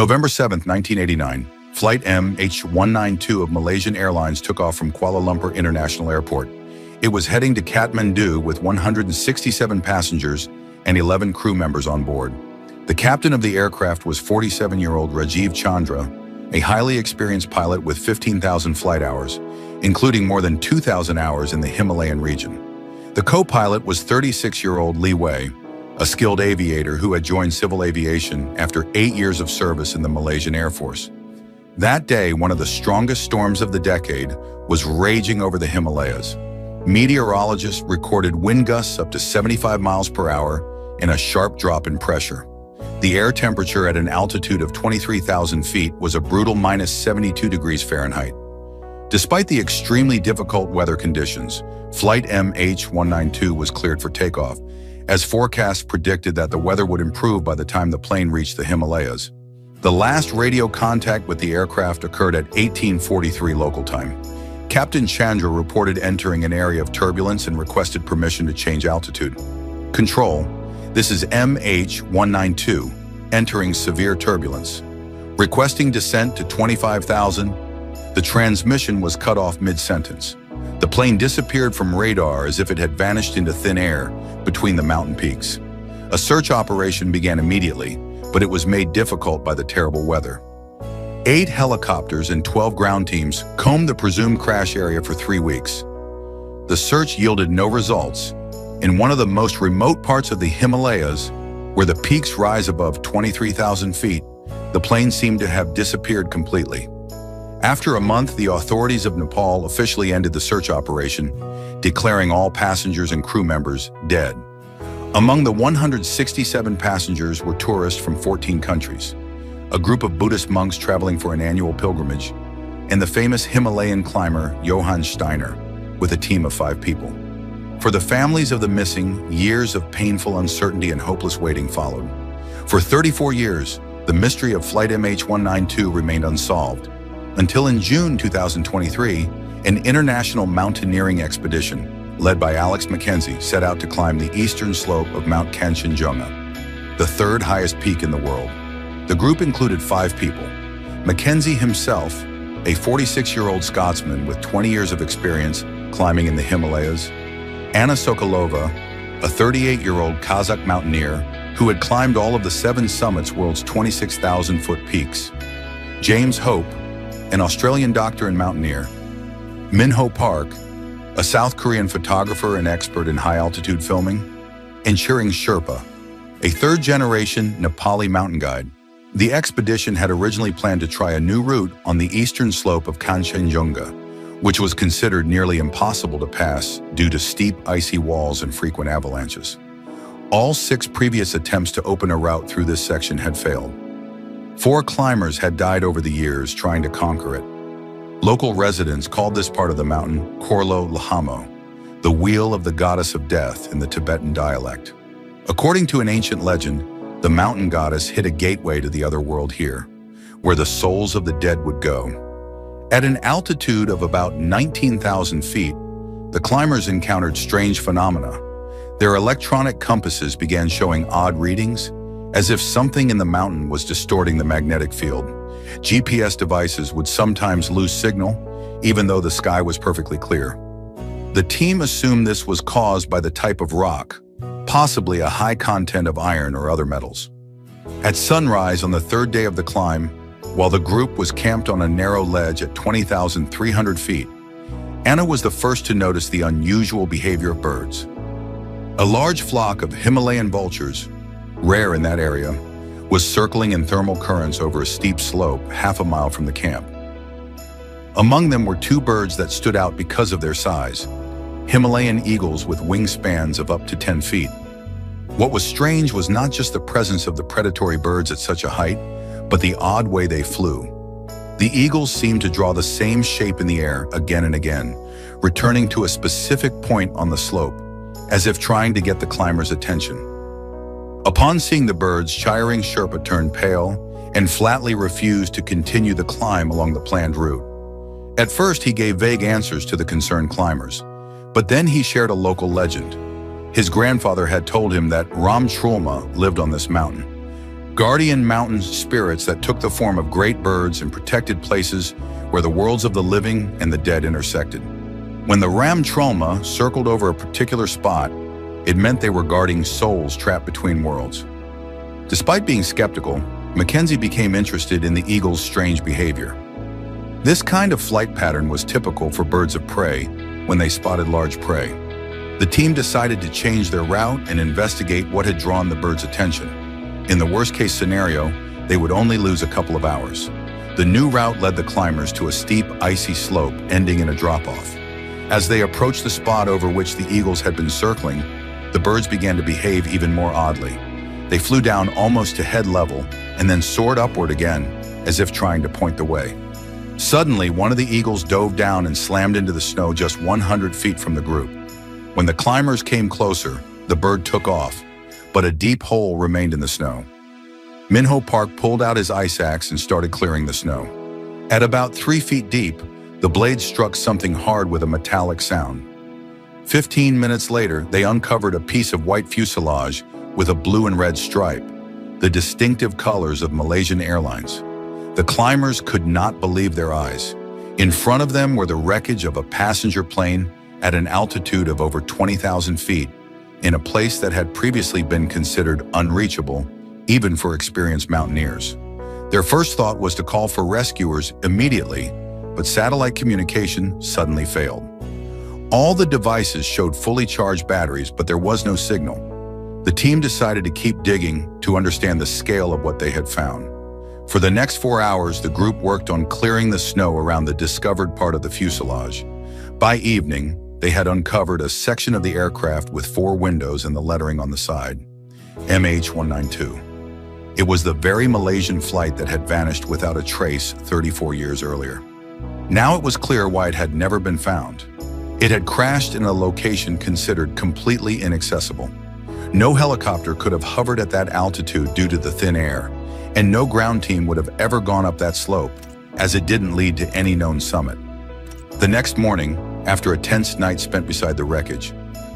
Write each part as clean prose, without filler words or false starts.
November 7, 1989, Flight MH192 of Malaysian Airlines took off from Kuala Lumpur International Airport. It was heading to Kathmandu with 167 passengers and 11 crew members on board. The captain of the aircraft was 47-year-old Rajiv Chandra, a highly experienced pilot with 15,000 flight hours, including more than 2,000 hours in the Himalayan region. The co-pilot was 36-year-old Li Wei, a skilled aviator who had joined civil aviation after 8 years of service in the Malaysian Air Force. That day, one of the strongest storms of the decade was raging over the Himalayas. Meteorologists recorded wind gusts up to 75 miles per hour and a sharp drop in pressure. The air temperature at an altitude of 23,000 feet was a brutal minus 72 degrees Fahrenheit. Despite the extremely difficult weather conditions, Flight MH192 was cleared for takeoff, as forecasts predicted that the weather would improve by the time the plane reached the Himalayas. The last radio contact with the aircraft occurred at 1843 local time. Captain Chandra reported entering an area of turbulence and requested permission to change altitude. Control, this is MH192, entering severe turbulence. Requesting descent to 25,000, the transmission was cut off mid-sentence. The plane disappeared from radar as if it had vanished into thin air between the mountain peaks. A search operation began immediately, but it was made difficult by the terrible weather. 8 helicopters and 12 ground teams combed the presumed crash area for 3 weeks. The search yielded no results. In one of the most remote parts of the Himalayas, where the peaks rise above 23,000 feet, the plane seemed to have disappeared completely. After a month, the authorities of Nepal officially ended the search operation, declaring all passengers and crew members dead. Among the 167 passengers were tourists from 14 countries, a group of Buddhist monks traveling for an annual pilgrimage, and the famous Himalayan climber Johann Steiner, with a team of 5 people. For the families of the missing, years of painful uncertainty and hopeless waiting followed. For 34 years, the mystery of Flight MH192 remained unsolved, until in June 2023, an international mountaineering expedition led by Alex McKenzie set out to climb the eastern slope of Mount Kanchenjunga, the 3rd highest peak in the world. The group included 5 people: McKenzie himself, a 46-year-old Scotsman with 20 years of experience climbing in the Himalayas; Anna Sokolova, a 38-year-old Kazakh mountaineer who had climbed all of the 7 summits world's 26,000-foot peaks; James Hope, an Australian doctor and mountaineer; Minho Park, a South Korean photographer and expert in high-altitude filming; and Chiring Sherpa, a 3rd-generation Nepali mountain guide. The expedition had originally planned to try a new route on the eastern slope of Kanchenjunga, which was considered nearly impossible to pass due to steep icy walls and frequent avalanches. All 6 previous attempts to open a route through this section had failed. 4 climbers had died over the years trying to conquer it. Local residents called this part of the mountain Korlo Lahamo, the wheel of the goddess of death in the Tibetan dialect. According to an ancient legend, the mountain goddess hid a gateway to the other world here, where the souls of the dead would go. At an altitude of about 19,000 feet, the climbers encountered strange phenomena. Their electronic compasses began showing odd readings, as if something in the mountain was distorting the magnetic field. GPS devices would sometimes lose signal, even though the sky was perfectly clear. The team assumed this was caused by the type of rock, possibly a high content of iron or other metals. At sunrise on the 3rd day of the climb, while the group was camped on a narrow ledge at 20,300 feet, Anna was the first to notice the unusual behavior of birds. A large flock of Himalayan vultures, rare in that area, was circling in thermal currents over a steep slope half a mile from the camp. Among them were 2 birds that stood out because of their size: Himalayan eagles with wingspans of up to 10 feet. What was strange was not just the presence of the predatory birds at such a height, but the odd way they flew. The eagles seemed to draw the same shape in the air again and again, returning to a specific point on the slope, as if trying to get the climbers' attention. Upon seeing the birds, Chiring Sherpa turned pale and flatly refused to continue the climb along the planned route. At first, he gave vague answers to the concerned climbers, but then he shared a local legend. His grandfather had told him that Ram Trulma lived on this mountain. guardian mountain spirits that took the form of great birds and protected places where the worlds of the living and the dead intersected. When the Ram Trolma circled over a particular spot, it meant they were guarding souls trapped between worlds. Despite being skeptical, Mackenzie became interested in the eagle's strange behavior. This kind of flight pattern was typical for birds of prey when they spotted large prey. The team decided to change their route and investigate what had drawn the birds' attention. In the worst-case scenario, they would only lose a couple of hours. The new route led the climbers to a steep, icy slope ending in a drop-off. As they approached the spot over which the eagles had been circling, the birds began to behave even more oddly. They flew down almost to head level and then soared upward again, as if trying to point the way. Suddenly, one of the eagles dove down and slammed into the snow just 100 feet from the group. When the climbers came closer, the bird took off, but a deep hole remained in the snow. Minho Park pulled out his ice axe and started clearing the snow. At about 3 feet deep, the blade struck something hard with a metallic sound. 15 minutes later, they uncovered a piece of white fuselage with a blue and red stripe, the distinctive colors of Malaysian Airlines. The climbers could not believe their eyes. In front of them were the wreckage of a passenger plane at an altitude of over 20,000 feet, in a place that had previously been considered unreachable, even for experienced mountaineers. Their first thought was to call for rescuers immediately, but satellite communication suddenly failed. All the devices showed fully charged batteries, but there was no signal. The team decided to keep digging to understand the scale of what they had found. For the next 4 hours, the group worked on clearing the snow around the discovered part of the fuselage. By evening, they had uncovered a section of the aircraft with 4 windows and the lettering on the side, MH192. It was the very Malaysian flight that had vanished without a trace 34 years earlier. Now it was clear why it had never been found. It had crashed in a location considered completely inaccessible. No helicopter could have hovered at that altitude due to the thin air, and no ground team would have ever gone up that slope, as it didn't lead to any known summit. The next morning, after a tense night spent beside the wreckage,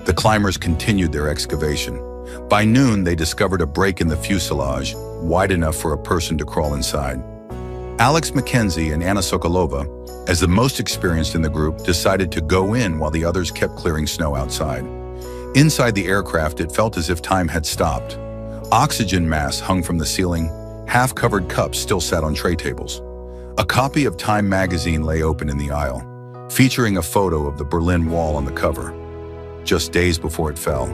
the climbers continued their excavation. By noon, they discovered a break in the fuselage, wide enough for a person to crawl inside. Alex Mackenzie and Anna Sokolova, as the most experienced in the group, decided to go in while the others kept clearing snow outside. Inside the aircraft, it felt as if time had stopped. Oxygen masks hung from the ceiling, half-covered cups still sat on tray tables. A copy of Time magazine lay open in the aisle, featuring a photo of the Berlin Wall on the cover, just days before it fell.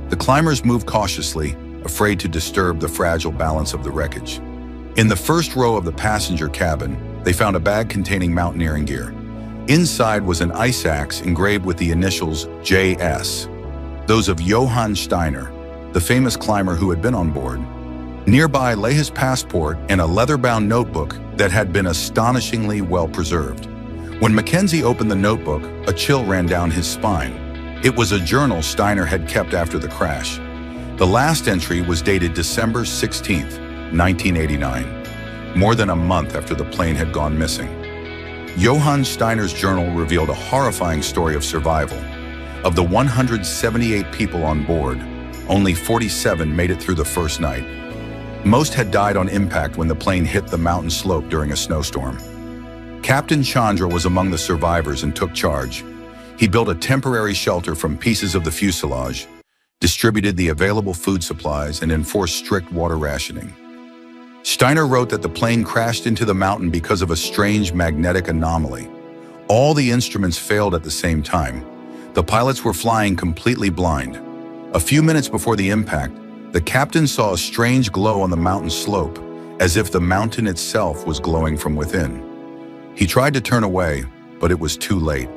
The climbers moved cautiously, afraid to disturb the fragile balance of the wreckage. In the first row of the passenger cabin, they found a bag containing mountaineering gear. Inside was an ice axe engraved with the initials JS, those of Johann Steiner, the famous climber who had been on board. Nearby lay his passport and a leather-bound notebook that had been astonishingly well preserved. When Mackenzie opened the notebook, a chill ran down his spine. It was a journal Steiner had kept after the crash. The last entry was dated December 16, 1989, more than a month after the plane had gone missing. Johann Steiner's journal revealed a horrifying story of survival. Of the 178 people on board, only 47 made it through the first night. Most had died on impact when the plane hit the mountain slope during a snowstorm. Captain Chandra was among the survivors and took charge. He built a temporary shelter from pieces of the fuselage, distributed the available food supplies, and enforced strict water rationing. Steiner wrote that the plane crashed into the mountain because of a strange magnetic anomaly. All the instruments failed at the same time. The pilots were flying completely blind. A few minutes before the impact, the captain saw a strange glow on the mountain slope, as if the mountain itself was glowing from within. He tried to turn away, but it was too late.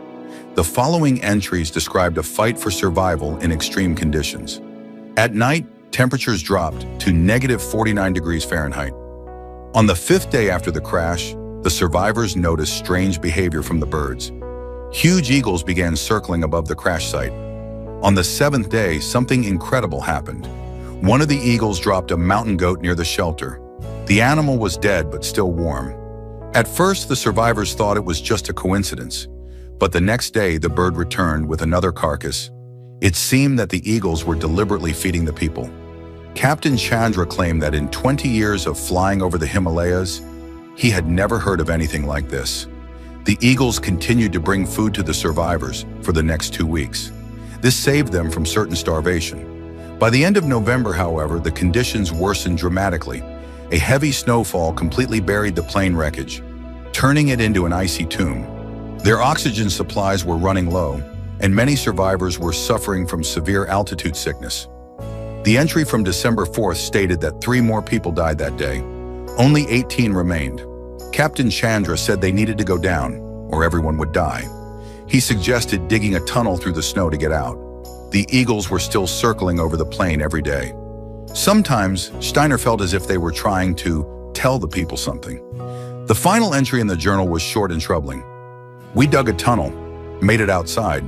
The following entries described a fight for survival in extreme conditions. At night, temperatures dropped to -49 degrees Fahrenheit. On the 5th day after the crash, the survivors noticed strange behavior from the birds. Huge eagles began circling above the crash site. On the 7th day, something incredible happened. One of the eagles dropped a mountain goat near the shelter. The animal was dead but still warm. At first, the survivors thought it was just a coincidence, but the next day the bird returned with another carcass. It seemed that the eagles were deliberately feeding the people. Captain Chandra claimed that in 20 years of flying over the Himalayas, he had never heard of anything like this. The Eagles continued to bring food to the survivors for the next 2 weeks. This saved them from certain starvation. By the end of November, however, the conditions worsened dramatically. A heavy snowfall completely buried the plane wreckage, turning it into an icy tomb. Their oxygen supplies were running low, and many survivors were suffering from severe altitude sickness. The entry from December 4th stated that 3 more people died that day. Only 18 remained. Captain Chandra said they needed to go down, or everyone would die. He suggested digging a tunnel through the snow to get out. The Eagles were still circling over the plane every day. Sometimes, Steiner felt as if they were trying to tell the people something. The final entry in the journal was short and troubling. "We dug a tunnel, made it outside.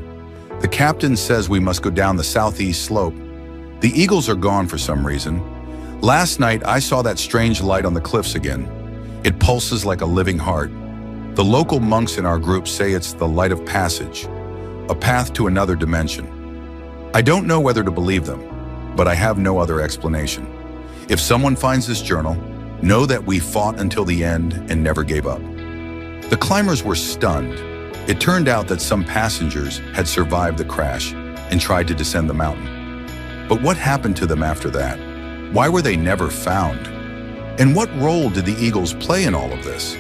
The captain says we must go down the southeast slope. The Eagles are gone for some reason. Last night, I saw that strange light on the cliffs again. It pulses like a living heart. The local monks in our group say it's the light of passage, a path to another dimension. I don't know whether to believe them, but I have no other explanation. If someone finds this journal, know that we fought until the end and never gave up." The climbers were stunned. It turned out that some passengers had survived the crash and tried to descend the mountain. But what happened to them after that? Why were they never found? And what role did the Eagles play in all of this?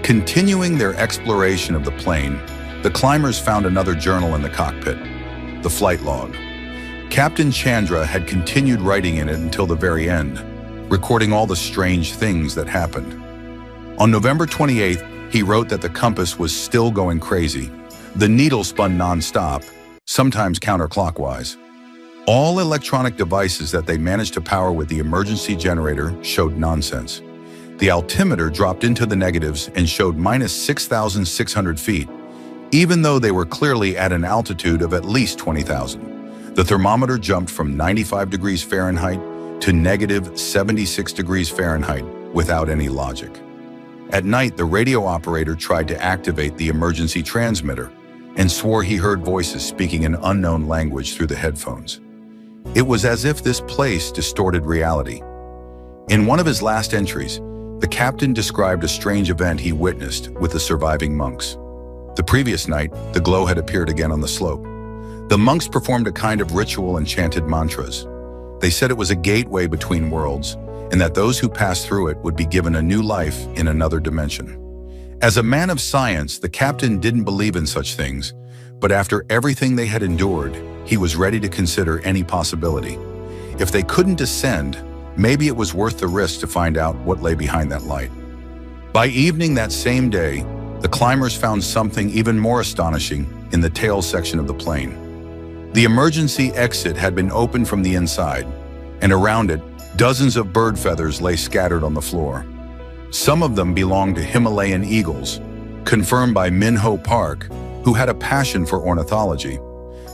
Continuing their exploration of the plane, the climbers found another journal in the cockpit, the flight log. Captain Chandra had continued writing in it until the very end, recording all the strange things that happened. On November 28th, he wrote that the compass was still going crazy. The needle spun non-stop, sometimes counterclockwise. All electronic devices that they managed to power with the emergency generator showed nonsense. The altimeter dropped into the negatives and showed minus 6,600 feet, even though they were clearly at an altitude of at least 20,000. The thermometer jumped from 95 degrees Fahrenheit to negative 76 degrees Fahrenheit without any logic. At night, the radio operator tried to activate the emergency transmitter and swore he heard voices speaking an unknown language through the headphones. It was as if this place distorted reality. In one of his last entries, the captain described a strange event he witnessed with the surviving monks. The previous night, the glow had appeared again on the slope. The monks performed a kind of ritual and chanted mantras. They said it was a gateway between worlds, and that those who passed through it would be given a new life in another dimension. As a man of science, the captain didn't believe in such things, but after everything they had endured, he was ready to consider any possibility. If they couldn't descend, maybe it was worth the risk to find out what lay behind that light. By evening that same day, the climbers found something even more astonishing in the tail section of the plane. The emergency exit had been opened from the inside, and around it, dozens of bird feathers lay scattered on the floor. Some of them belonged to Himalayan eagles, confirmed by Minho Park, who had a passion for ornithology.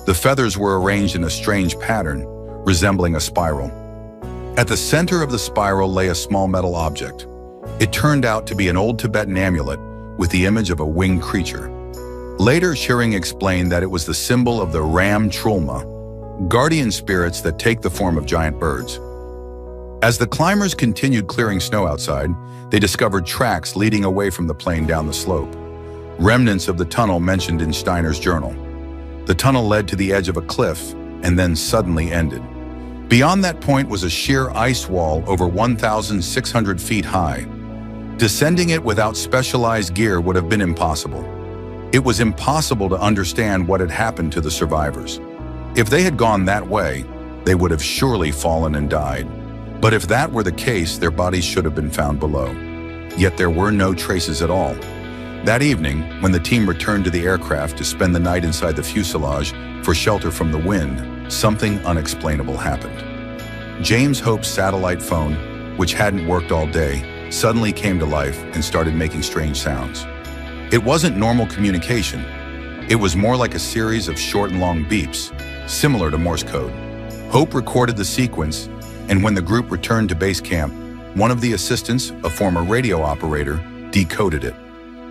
The feathers were arranged in a strange pattern, resembling a spiral. At the center of the spiral lay a small metal object. It turned out to be an old Tibetan amulet with the image of a winged creature. Later, Shearing explained that it was the symbol of the Ram Trulma, guardian spirits that take the form of giant birds. As the climbers continued clearing snow outside, they discovered tracks leading away from the plane down the slope, remnants of the tunnel mentioned in Steiner's journal. The tunnel led to the edge of a cliff and then suddenly ended. Beyond that point was a sheer ice wall over 1,600 feet high. Descending it without specialized gear would have been impossible. It was impossible to understand what had happened to the survivors. If they had gone that way, they would have surely fallen and died. But if that were the case, their bodies should have been found below. Yet there were no traces at all. That evening, when the team returned to the aircraft to spend the night inside the fuselage for shelter from the wind, something unexplainable happened. James Hope's satellite phone, which hadn't worked all day, suddenly came to life and started making strange sounds. It wasn't normal communication. It was more like a series of short and long beeps, similar to Morse code. Hope recorded the sequence, and when the group returned to base camp, one of the assistants, a former radio operator, decoded it.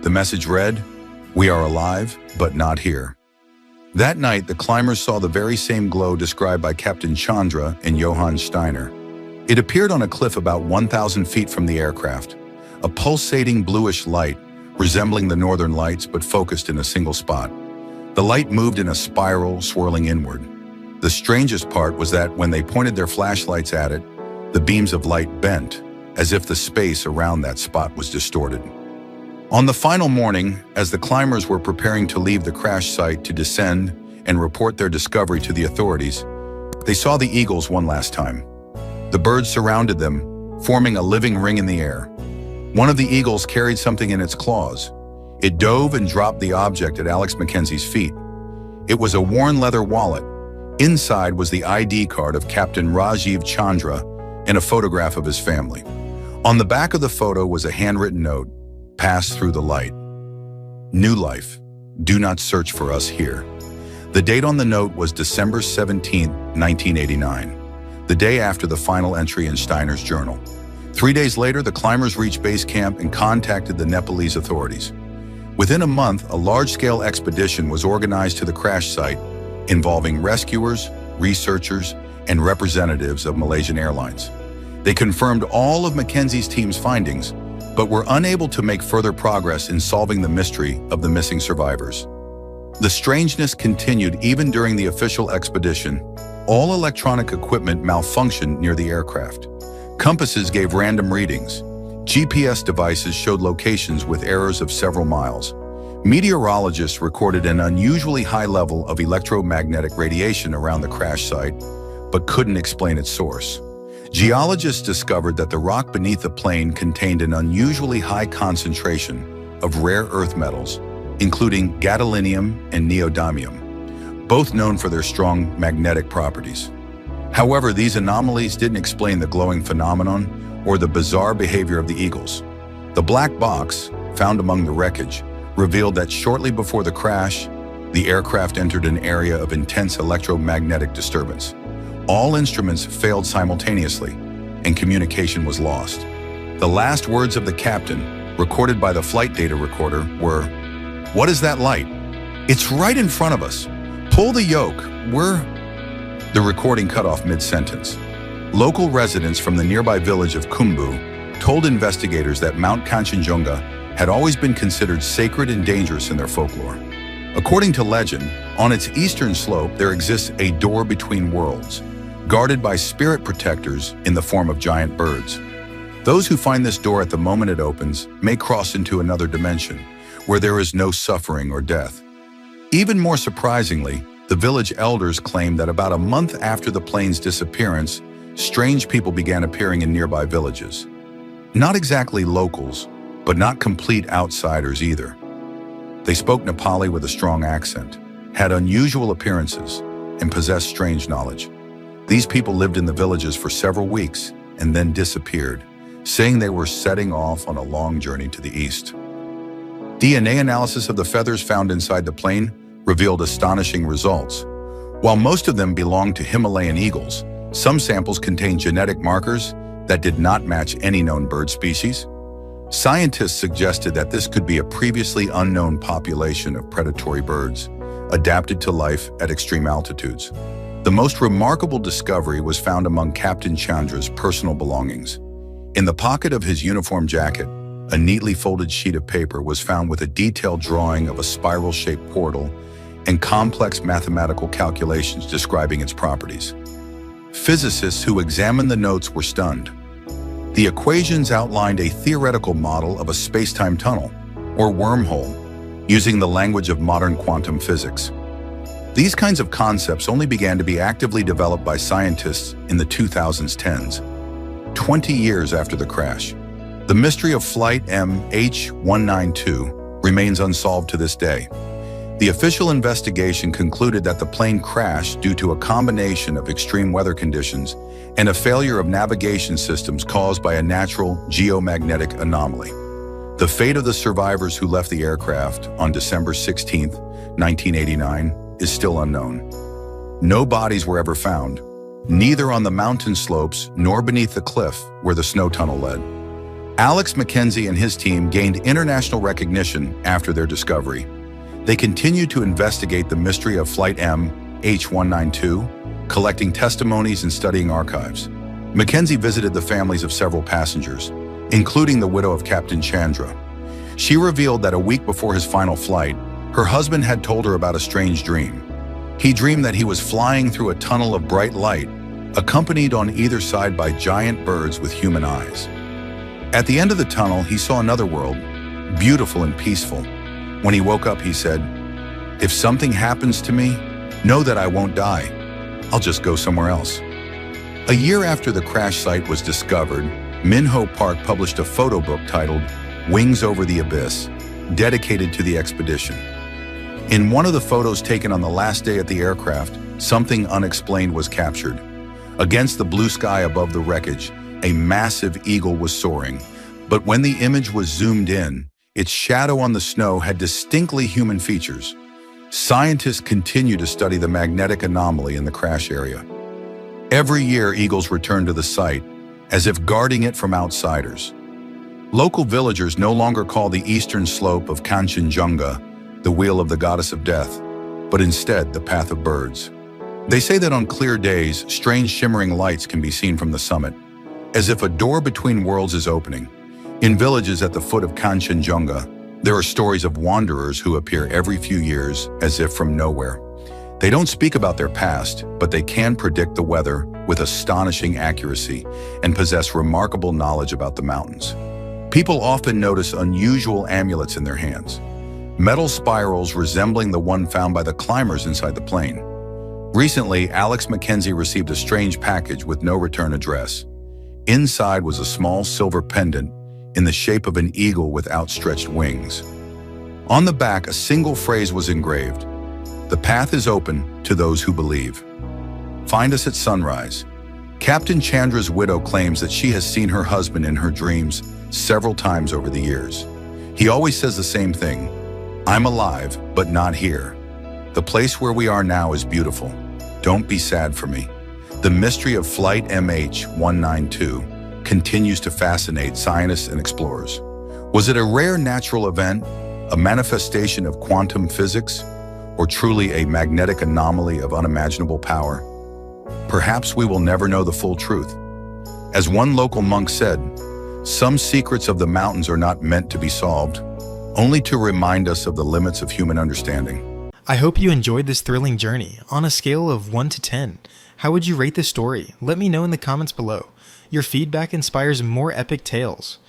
The message read, "We are alive, but not here." That night, the climbers saw the very same glow described by Captain Chandra and Johann Steiner. It appeared on a cliff about 1,000 feet from the aircraft, a pulsating bluish light resembling the northern lights but focused in a single spot. The light moved in a spiral, swirling inward. The strangest part was that when they pointed their flashlights at it, the beams of light bent, as if the space around that spot was distorted. On the final morning, as the climbers were preparing to leave the crash site to descend and report their discovery to the authorities, they saw the eagles one last time. The birds surrounded them, forming a living ring in the air. One of the eagles carried something in its claws. It dove and dropped the object at Alex Mackenzie's feet. It was a worn leather wallet. Inside was the ID card of Captain Rajiv Chandra and a photograph of his family. On the back of the photo was a handwritten note: "Pass through the light. New life. Do not search for us here." The date on the note was December 17, 1989, the day after the final entry in Steiner's journal. 3 days later, the climbers reached base camp and contacted the Nepalese authorities. Within a month, a large-scale expedition was organized to the crash site, involving rescuers, researchers, and representatives of Malaysian Airlines. They confirmed all of Mackenzie's team's findings, but were unable to make further progress in solving the mystery of the missing survivors. The strangeness continued even during the official expedition. All electronic equipment malfunctioned near the aircraft. Compasses gave random readings. GPS devices showed locations with errors of several miles. Meteorologists recorded an unusually high level of electromagnetic radiation around the crash site, but couldn't explain its source. Geologists discovered that the rock beneath the plane contained an unusually high concentration of rare earth metals, including gadolinium and neodymium, both known for their strong magnetic properties. However, these anomalies didn't explain the glowing phenomenon or the bizarre behavior of the eagles. The black box, found among the wreckage, revealed that shortly before the crash, the aircraft entered an area of intense electromagnetic disturbance. All instruments failed simultaneously, and communication was lost. The last words of the captain, recorded by the flight data recorder, were, "What is that light? It's right in front of us. Pull the yoke. The recording cut off mid-sentence. Local residents from the nearby village of Khumbu told investigators that Mount Kanchenjunga had always been considered sacred and dangerous in their folklore. According to legend, on its eastern slope there exists a door between worlds, guarded by spirit protectors in the form of giant birds. Those who find this door at the moment it opens may cross into another dimension, where there is no suffering or death. Even more surprisingly, the village elders claim that about a month after the plane's disappearance, strange people began appearing in nearby villages. Not exactly locals, but not complete outsiders either. They spoke Nepali with a strong accent, had unusual appearances, and possessed strange knowledge. These people lived in the villages for several weeks and then disappeared, saying they were setting off on a long journey to the east. DNA analysis of the feathers found inside the plane revealed astonishing results. While most of them belonged to Himalayan eagles, some samples contained genetic markers that did not match any known bird species. Scientists suggested that this could be a previously unknown population of predatory birds, adapted to life at extreme altitudes. The most remarkable discovery was found among Captain Chandra's personal belongings. In the pocket of his uniform jacket, a neatly folded sheet of paper was found with a detailed drawing of a spiral-shaped portal and complex mathematical calculations describing its properties. Physicists who examined the notes were stunned. The equations outlined a theoretical model of a space-time tunnel, or wormhole, using the language of modern quantum physics. These kinds of concepts only began to be actively developed by scientists in the 2010s, 20 years after the crash. The mystery of Flight MH192 remains unsolved to this day. The official investigation concluded that the plane crashed due to a combination of extreme weather conditions and a failure of navigation systems caused by a natural geomagnetic anomaly. The fate of the survivors who left the aircraft on December 16, 1989, is still unknown. No bodies were ever found, neither on the mountain slopes nor beneath the cliff where the snow tunnel led. Alex Mackenzie and his team gained international recognition after their discovery. They continued to investigate the mystery of Flight MH192, collecting testimonies and studying archives. Mackenzie visited the families of several passengers, including the widow of Captain Chandra. She revealed that a week before his final flight, her husband had told her about a strange dream. He dreamed that he was flying through a tunnel of bright light, accompanied on either side by giant birds with human eyes. At the end of the tunnel, he saw another world, beautiful and peaceful. When he woke up, he said, "If something happens to me, know that I won't die. I'll just go somewhere else." A year after the crash site was discovered, Minho Park published a photo book titled Wings Over the Abyss, dedicated to the expedition. In one of the photos taken on the last day at the aircraft, something unexplained was captured. Against the blue sky above the wreckage, a massive eagle was soaring, but when the image was zoomed in, its shadow on the snow had distinctly human features. Scientists continue to study the magnetic anomaly in the crash area. Every year, eagles return to the site, as if guarding it from outsiders. Local villagers no longer call the eastern slope of Kanchenjunga the Wheel of the Goddess of Death, but instead the Path of Birds. They say that on clear days, strange shimmering lights can be seen from the summit, as if a door between worlds is opening. In villages at the foot of Kanchenjunga, there are stories of wanderers who appear every few years as if from nowhere. They don't speak about their past, but they can predict the weather with astonishing accuracy and possess remarkable knowledge about the mountains. People often notice unusual amulets in their hands, metal spirals resembling the one found by the climbers inside the plane. Recently, Alex Mackenzie received a strange package with no return address. Inside was a small silver pendant in the shape of an eagle with outstretched wings. On the back, a single phrase was engraved: "The path is open to those who believe." Find us at sunrise. Captain Chandra's widow claims that she has seen her husband in her dreams several times over the years. He always says the same thing: "I'm alive, but not here. The place where we are now is beautiful. Don't be sad for me." The mystery of Flight MH192 continues to fascinate scientists and explorers. Was it a rare natural event, a manifestation of quantum physics, or truly a magnetic anomaly of unimaginable power? Perhaps we will never know the full truth. As one local monk said, "Some secrets of the mountains are not meant to be solved, only to remind us of the limits of human understanding." I hope you enjoyed this thrilling journey. On a scale of 1 to 10, how would you rate this story? Let me know in the comments below. Your feedback inspires more epic tales.